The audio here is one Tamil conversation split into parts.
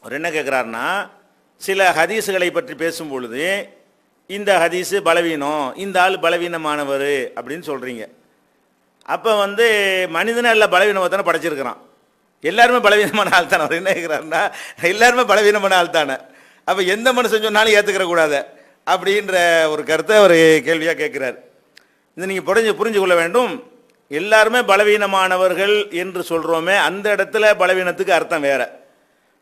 அவர் என்ன கேட்குறாருன்னா, சில ஹதீஸுகளை பற்றி பேசும் பொழுது இந்த ஹதீஸு பலவீனம், இந்த ஆள் பலவீனமானவர் அப்படின்னு சொல்கிறீங்க. அப்போ வந்து மனிதனை எல்லாம் பலவீனமாக தானே படைச்சிருக்கிறான், எல்லாருமே பலவீனமான ஆள் தானே. அவர் என்ன கேட்குறாருன்னா, எல்லாருமே பலவீனமான ஆள் தானே, அப்போ எந்த மனுஷன் சொன்னாலும் ஏற்றுக்கிற கூடாது அப்படின்ற ஒரு கருத்தை அவர் கேள்வியாக கேட்குறார். இது நீங்கள் புரிஞ்சு கொள்ள வேண்டும். எல்லாருமே பலவீனமானவர்கள் என்று சொல்கிறோமே, அந்த இடத்துல பலவீனத்துக்கு அர்த்தம் வேறு.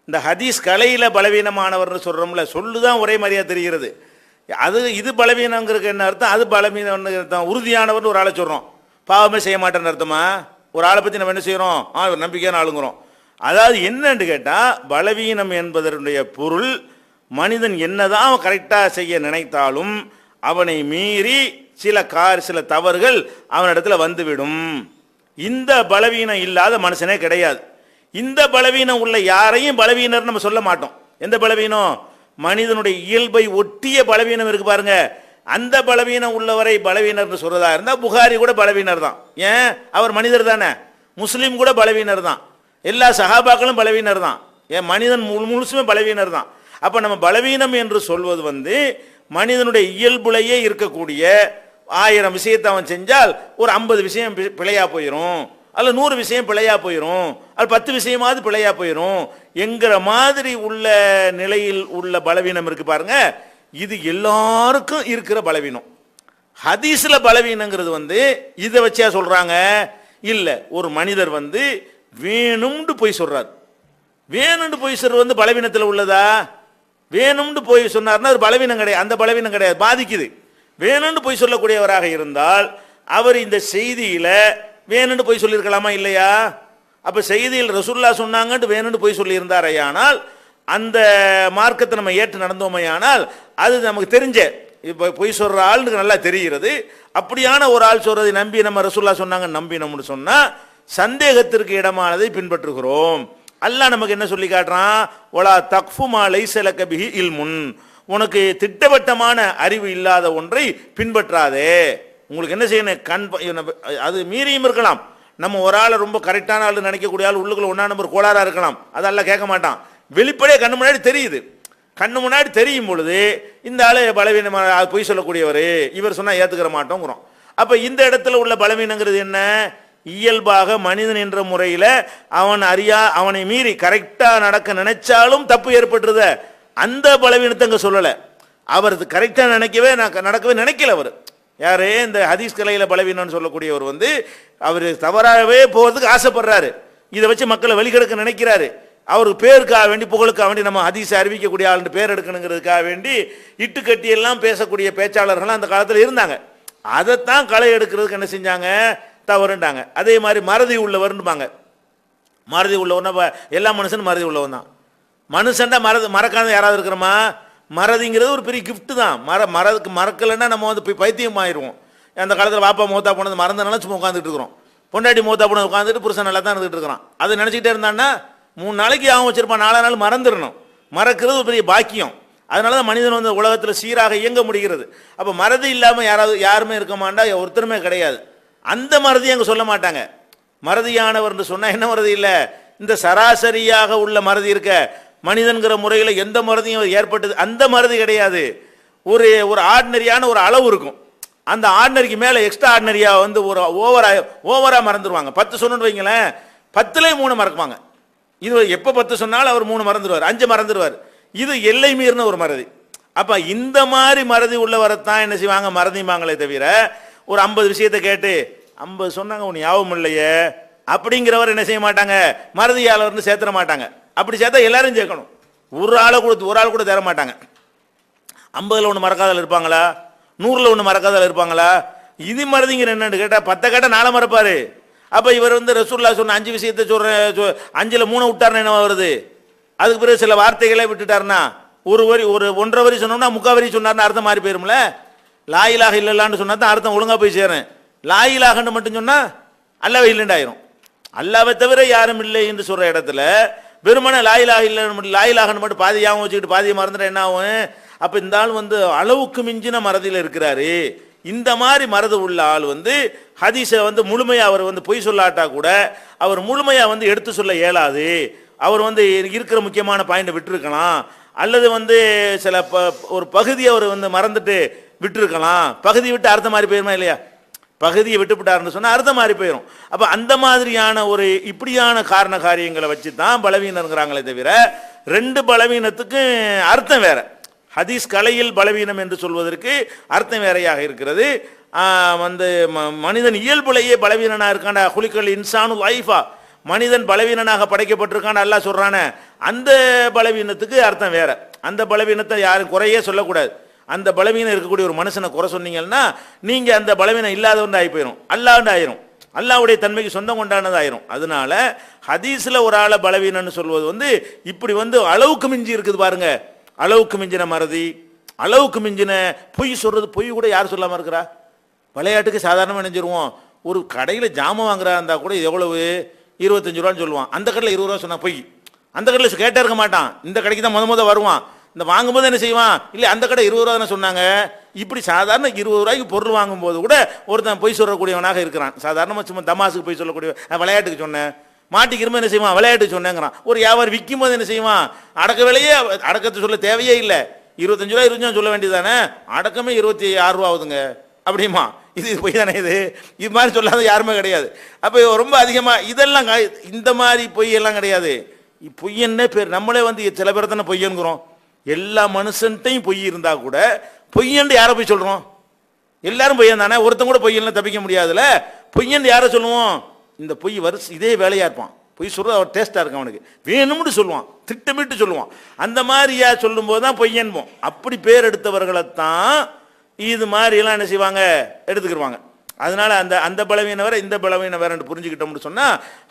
இந்த ஹதீஸ் கலையில் பலவீனமானவர்னு சொல்கிறோம்ல, சொல்லுதான் ஒரே மாதிரியாக தெரிகிறது. அது இது பலவீனங்கிறதுக்கு என்ன அர்த்தம், அது பலவீனம்னு அர்த்தம். உறுதியானவர்னு ஒரு ஆளை சொல்கிறோம், பாவமே செய்ய மாட்டேன்னு அர்த்தமா? ஒரு ஆளை பற்றி நம்ம என்ன செய்கிறோம், ஒரு நம்பிக்கையான ஆளுங்கிறோம். அதாவது என்னன்னு கேட்டால், பலவீனம் என்பதனுடைய பொருள், மனிதன் என்னதான் அவன் கரெக்டாக செய்ய நினைத்தாலும் அவனை மீறி சில தவறுகள் அவனிடத்துல வந்துவிடும். இந்த பலவீனம் இல்லாத மனுஷனே கிடையாது. இந்த பலவீனம் உள்ள யாரையும் பலவீனர் நம்ம சொல்ல மாட்டோம். எந்த பலவீனம்? மனிதனுடைய இயல்பை ஒட்டிய பலவீனம் இருக்கு பாருங்க, அந்த பலவீனம் உள்ளவரை பலவீனர் சொல்றதா இருந்தால் புகாரி கூட பலவீனர் தான். ஏன்? அவர் மனிதர் தானே. முஸ்லீம் கூட பலவீனர் தான். எல்லா சஹாபாக்களும் பலவீனர் தான். ஏன்? மனிதன் முழுசுமே பலவீனர் தான். அப்போ நம்ம பலவீனம் என்று சொல்வது வந்து மனிதனுடைய இயல்புலையே இருக்கக்கூடிய 1000 விஷயத்தை அவன் செஞ்சால் ஒரு 50 விஷயம் பிழையா போயிடும், அல்ல 100 விஷயம் பிழையா போயிடும், அது 10 விஷயமாவது பிழையா போயிடும் என்கிற மாதிரி உள்ள நிலையில் உள்ள பலவீனம் இருக்கு பாருங்க. இது எல்லாருக்கும் இருக்கிற பலவீனம். ஹதீஸ்ல பலவீனங்கிறது வந்து இதை வச்சா சொல்றாங்க இல்ல. ஒரு மனிதர் வந்து வேணும்னு போய் சொல்றார். வேணும்னு போய் சொல்றது வந்து பலவீனத்தில் உள்ளதா? வேணும்னு போய் சொன்னார்னா அது பலவீனம் கிடையாது, அந்த பலவீனம் கிடையாது, பாதிக்குது. வேணும்னு போய் சொல்லக்கூடியவராக இருந்தால் அவர் இந்த செய்தியில வேணும்னு போய் சொல்லியிருக்கலாமா இல்லையா? அப்ப செய்தியில் ரசூலுல்லாஹ் சொன்னாங்கன்னு வேணும்னு போய் சொல்லியிருந்தாரையானால் அந்த மார்க்கத்தை நம்ம ஏற்று நடந்தோமையானால் அது நமக்கு தெரிஞ்ச, இப்போ பொய் சொல்ற ஆளுக்கு நல்லா தெரிகிறது. அப்படியான ஒரு ஆள் சொல்றதை நம்பி நம்ம ரசூலுல்லாஹ் சொன்னாங்க நம்பினோம்னு சொன்னா சந்தேகத்திற்கு இடமானதை பின்பற்றுகிறோம். அல்லாஹ் நமக்கு என்ன சொல்லி காட்டுறான்? வலா தக்ஃபு மா லைஸ லக பிஹி இல்முன், உனக்கு திட்டவட்டமான அறிவு இல்லாத ஒன்றை பின்பற்றாதே. உங்களுக்கு என்ன செய்யணும்? அது மீறியும் இருக்கலாம். நம்ம ஒரு ஆளை ரொம்ப கரெக்டான ஆள் நினைக்கக்கூடிய ஆள் உள்ளுக்குள்ள 1 நம்பர் கோளாறா இருக்கலாம், அதெல்லாம் கேட்க மாட்டான். வெளிப்படையே கண்ணு முன்னாடி தெரியுது. கண்ணு முன்னாடி தெரியும் பொழுது இந்த ஆளு பலவீனமான பொய் சொல்லக்கூடியவர், இவர் சொன்னா ஏத்துக்கிற மாட்டோங்கிறோம். அப்ப இந்த இடத்துல உள்ள பலவீனங்கிறது என்ன? இயல்பாக மனிதன் என்ற முறையில் அவனை மீறி கரெக்டா நடக்க நினைச்சாலும் தப்பு ஏற்பட்டுருத, அந்த பலவீனத்தை அங்க சொல்லலை. அவர் கரெக்டா நடக்கவே நினைக்கல. அவர் யாரு? இந்த ஹதீஸ் கலையில பலவீனம்னு சொல்லக்கூடியவர் வந்து அவர் தவறாகவே போகிறதுக்கு ஆசைப்படுறாரு. இதை வச்சு மக்களை வழிகெடுக்க நினைக்கிறாரு. அவருக்கு பேருக்காக வேண்டி, புகழுக்காக வேண்டி, நம்ம ஹதீஸை அறிவிக்கக்கூடிய ஆளுன்னு பேர் எடுக்கணுங்கிறதுக்காக வேண்டி இட்டு கட்டி எல்லாம் பேசக்கூடிய பேச்சாளர்கள் அந்த காலத்தில் இருந்தாங்க. அதைத்தான் களை எடுக்கிறதுக்கு என்ன செஞ்சாங்க? தவறுண்டாங்க. அதே மாதிரி மறதி உள்ளவர்னுபாங்க. மறதி உள்ளவர்னா எல்லா மனுஷனும் மறதி உள்ளவன் தான். மனுஷன்டா மறக்காத யாராவது இருக்கிறோமா? மறதிங்கிறது ஒரு பெரிய கிஃப்ட் தான். மறக்கலைன்னா நம்ம வந்து போய் பைத்தியம் ஆயிடுவோம். அந்த காலத்தில் வாப்பா மூத்தா போனது மறந்தனால சும்மா உட்காந்துட்டு இருக்கிறோம். பொண்டாட்டி மூத்தா போனது உட்காந்துட்டு புருஷன் நல்லா தான் இருந்துகிட்டு இருக்கிறான். அதை நினச்சிக்கிட்டே இருந்தான்னா 3 நாளைக்கு ஆகும் வச்சிருப்பான், 4 நாள் மறந்துடணும். மறக்கிறது ஒரு பெரிய பாக்கியம். அதனால தான் மனிதன் வந்து உலகத்தில் சீராக இயங்க முடிகிறது. அப்போ மறதி இல்லாமல் யாருமே இருக்க மாட்டா, ஒருத்தருமே கிடையாது. அந்த மறதி அங்கே சொல்ல மாட்டாங்க. மறதியானவர் என்று சொன்னால் என்ன மறதி இல்லை, இந்த சராசரியாக உள்ள மறதி இருக்க, மனிதன்கிற முறையில் எந்த மறதியும் ஏற்பட்டது அந்த மறதி கிடையாது. ஒரு ஆர்டினரியான ஒரு அளவு இருக்கும். அந்த ஆர்டினரிக்கு மேலே எக்ஸ்ட்ரா ஆர்டினரியாக வந்து ஒரு ஓவராக மறந்துடுவாங்க. 10 சொன்னு வைங்களேன், 10லே 3 மறக்குவாங்க. இது எப்போ 10 சொன்னாலும் அவர் 3 மறந்துடுவார், 5 மறந்துடுவார். இது எல்லை மீறின ஒரு மறதி. அப்போ இந்த மாதிரி மறதி உள்ளவரைத்தான் என்ன செய்வாங்க? மறதிமாங்களே தவிர ஒரு 50 விஷயத்தை கேட்டு 50 சொன்னாங்க உன் ஞாபகம் இல்லையே அப்படிங்கிறவர் என்ன செய்ய மாட்டாங்க? மறதியாளர்னு சேர்த்துட மாட்டாங்க. அப்படி சேர்த்தா எல்லாரும் சேர்க்கணும். ஒரு ஆள் கூட தர மாட்டாங்க. 50ல் 1 மறக்காதல் இருப்பாங்களா? 100ல் 1 மறக்காதல் இருப்பாங்களா? இது மறதிங்கிற என்னன்னு கேட்டால் 10 கேட்டால் 4 மறப்பாரு. அப்போ இவர் வந்து ரசூலுல்லாஹ் சொன்ன 5 விஷயத்தை 5ல் 3 விட்டாருன்னு என்ன வருது? அதுக்கு பிறகு சில வார்த்தைகளை விட்டுட்டாருன்னா ஒரு 1.5 வரி சொன்னோம்னா 3/4 வரி சொன்னார்னு அர்த்தம் மாறி போயிரும்ல. லா இலாஹ இல்லல்லான்னு சொன்னா தான் அர்த்தம் ஒழுங்கா போய் சேரும். லா இலாஹன்னு மட்டும் சொன்னா அல்லாஹ் இல்லைன்னு ஆயிரும். அல்லாஹ்வை தவிர யாரும் இல்லை என்று சொல்ற இடத்துல வெறுமனே லா இலாஹ இல்லன்னு லா இலாஹன்னு மட்டும் பாதியாகவும் வச்சுக்கிட்டு பாதியை மறந்துட்டா என்ன ஆகும்? அப்போ இந்த ஆள் வந்து அளவுக்கு மிஞ்சின மறதியில் இருக்கிறாரு. இந்த மாதிரி மறதி உள்ள ஆள் வந்து ஹதீஸை வந்து முழுமையாக அவர் வந்து பொய் சொல்லாட்டா கூட அவர் முழுமையாக வந்து எடுத்து சொல்ல இயலாது. அவர் வந்து இருக்கிற முக்கியமான பாயிண்டை விட்டுருக்கலாம், அல்லது வந்து சில ஒரு பகுதியை அவர் வந்து மறந்துட்டு விட்டுருக்கலாம். பகுதி விட்டு அர்த்தம் மாறி போயிருமா இல்லையா? பகுதியை விட்டுவிட்டாருன்னு சொன்னால் அர்த்தம் மாறி போயிடும். அப்போ அந்த மாதிரியான ஒரு இப்படியான காரண காரியங்களை வச்சு தான் பலவீனங்கிறாங்களே தவிர ரெண்டு பலவீனத்துக்கு அர்த்தம் வேற. ஹதீஸ் கலையில் பலவீனம் என்று சொல்வதற்கு அர்த்தம் வேறையாக இருக்கிறது. வந்து மனிதன் இயல்புலையே பலவீனனாக இருக்கான குலிக்கல் இன்சானு லைஃபா, மனிதன் பலவீனனாக படைக்கப்பட்டிருக்கான்னு அல்லாஹ் சொல்றானே, அந்த பலவீனத்துக்கு அர்த்தம் வேற. அந்த பலவீனத்தை யாரும் குறையே சொல்லக்கூடாது. அந்த பலவீனம் இருக்கக்கூடிய ஒரு மனுஷனை குறை சொன்னீங்கன்னா நீங்க அந்த பலவீனம் இல்லாதவன் ஆகி போயிடும், அல்லாஹ்னு ஆயிரும், அல்லாஹ்வுடைய தன்மைக்கு சொந்தம் கொண்டானது ஆயிரும். அதனால ஹதீஸ்ல ஒரு ஆளை பலவீனம்னு சொல்வது வந்து இப்படி வந்து அளவுக்கு மிஞ்சி இருக்குது பாருங்க. அளவுக்கு மிஞ்சின மறதி, அளவுக்கு மிஞ்சின பொய் சொல்றது. பொய் கூட யார் சொல்லாம இருக்கிறா? விளையாட்டுக்கு சாதாரணமாக நினைஞ்சிருவோம். ஒரு கடையில் ஜாமான் வாங்குறா இருந்தால் கூட எவ்வளவு 25 ரூபான்னு சொல்லுவான். அந்த கடையில் 20 ரூபா சொன்னா பொய். அந்த கடையில் கேட்டே இருக்க மாட்டான், இந்த கடைக்கு தான் முத வருவான். இந்த வாங்கும்போது என்ன செய்வான், இல்லை அந்த கடை 20 ரூபா தானே சொன்னாங்க. இப்படி சாதாரண 20 ரூபாய்க்கு பொருள் வாங்கும்போது கூட ஒருத்தன் பொய் சொல்லக்கூடியவனாக இருக்கிறான். சாதாரணமாக சும்மா தமாசுக்கு பொய் சொல்லக்கூடிய, விளையாட்டுக்கு சொன்னேன், மாட்டிக்கிறமே என்ன செய்வான், விளையாட்டுக்கு சொன்னேங்கிறான். ஒரு வியாபாரி விற்கும் போது என்ன செய்வான், அடக்க விலையே அடக்கத்தை சொல்ல தேவையே இல்லை, 25 ரூபா 25 சொல்ல வேண்டியதானே, அடக்கமே 26 ரூபா ஆகுதுங்க அப்படிமா. இது பொய் தானே? இது மாதிரி சொல்லாத யாருமே கிடையாது. அப்போ ரொம்ப அதிகமாக இதெல்லாம் இந்த மாதிரி பொய் எல்லாம் கிடையாது. பொய்யன்னே பேர். நம்மளே வந்து சில பேர் தானே பொய்யன்கிறோம். எல்லா மனுஷன்ட்டையும் பொய் இருந்தா கூட பொய்யன்னு யாரை போய் சொல்றோம்? எல்லாரும் பொய்யன் தானே, ஒருத்தன் கூட பொய்யெல்லாம் தப்பிக்க முடியாதுல்ல. பொய்யன்னு யாரை சொல்லுவோம்? இந்த பொய் இதே வேலையா இருப்பான். பொய் சொல்றது அவர் டேஸ்டா இருக்கும், அவனுக்கு வேணும்னு சொல்லுவான், திட்டமிட்டு சொல்லுவான். அந்த மாதிரியா சொல்லும் போது தான் பொய்யன்போம். அப்படி பேர் எடுத்தவர்களைத்தான் இது மாதிரி எல்லாம் என்ன செய்வாங்க, எடுத்துக்கிடுவாங்க. அதனால அந்த அந்த பலவீனம் வேற இந்த பலவீனம் வேற புரிஞ்சுக்கிட்டோம்னு சொன்னா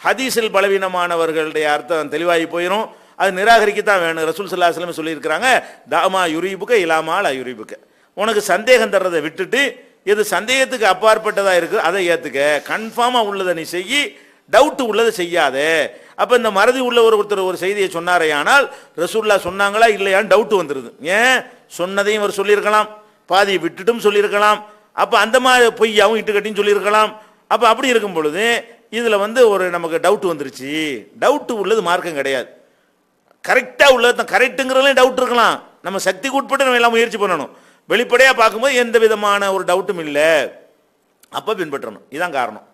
ஹதீஸில் பலவீனமானவர்களுடைய அர்த்தம் தெளிவாகி போயிடும். அது நிராகரிக்கத்தான் வேணும். ரசூல் ஸல்லல்லாஹு அலைஹி வஸல்லம் சொல்லியிருக்கிறாங்க, தாமா யுரீபுக்க இலாமா லா யுரீபுக்க. உனக்கு சந்தேகம் தர்றதை விட்டுட்டு எது சந்தேகத்துக்கு அப்பாற்பட்டதா இருக்கு அதை ஏத்துக்க, கன்ஃபார்மா உள்ளதை நீ செய்யி, டவுட் உள்ளதை செய்யாதே. அப்ப இந்த மறதி உள்ள ஒருத்தர் ஒரு செய்தியை சொன்னாரே, ஆனால் ரசூலுல்லாஹ் சொன்னாங்களா இல்லையான்னு டவுட் வந்துருது. ஏன் சொன்னதையும் அவர் சொல்லியிருக்கலாம், பாதியை விட்டுட்டும் சொல்லியிருக்கலாம், அப்ப அந்த மாதிரி பொய்யாவும் இட்டு கட்டின்னு சொல்லியிருக்கலாம். அப்ப அப்படி இருக்கும் பொழுது இதுல வந்து ஒரு நமக்கு டவுட் வந்துருச்சு. டவுட் உள்ளது மார்க்கம் கிடையாது. கரெக்டா உள்ளது கரெக்டுங்கிறதுல டவுட் இருக்கலாம். நம்ம சக்திக்கு உட்பட்டு நம்ம எல்லாம் முயற்சி பண்ணணும். வெளிப்படையா பார்க்கும்போது எந்த விதமான ஒரு டவுட்டும் இல்லை, அப்ப பின்பற்றணும். இதுதான் காரணம்.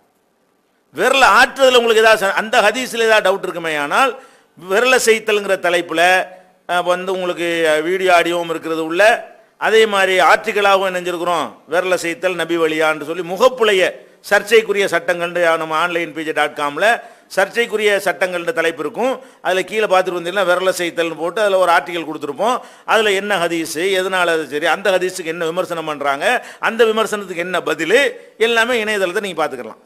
விரல ஆற்றுறதுல உங்களுக்கு ஏதாவது அந்த ஹதீஸ்ல ஏதாவது டவுட் இருக்குமே, ஆனால் விரல செய்தல்ங்கிற தலைப்புல வந்து உங்களுக்கு வீடியோ ஆடியோவும் இருக்கிறது உள்ள, அதே மாதிரி ஆர்டிகலாகவும் நினைஞ்சிருக்கிறோம். விரல செய்தல் நபி வழியான்னு சொல்லி முகப்புலைய சர்ச்சைக்குரிய சட்டங்கள் நம்ம ஆன்லைன் PJ.comல சர்ச்சைக்குரிய சட்டங்கள்ன்ற தலைப்பு இருக்கும். அதில் கீழே பார்த்துட்டு வந்தீங்கன்னா விரல செய்தல்னு போட்டு அதில் ஒரு ஆர்டிகல் கொடுத்துருப்போம். அதில் என்ன ஹதீஸு, எதனால அது சரி, அந்த ஹதீஸுக்கு என்ன விமர்சனம் பண்ணுறாங்க, அந்த விமர்சனத்துக்கு என்ன பதில், எல்லாமே இணையதளத்தை நீங்கள் பார்த்துக்கலாம்.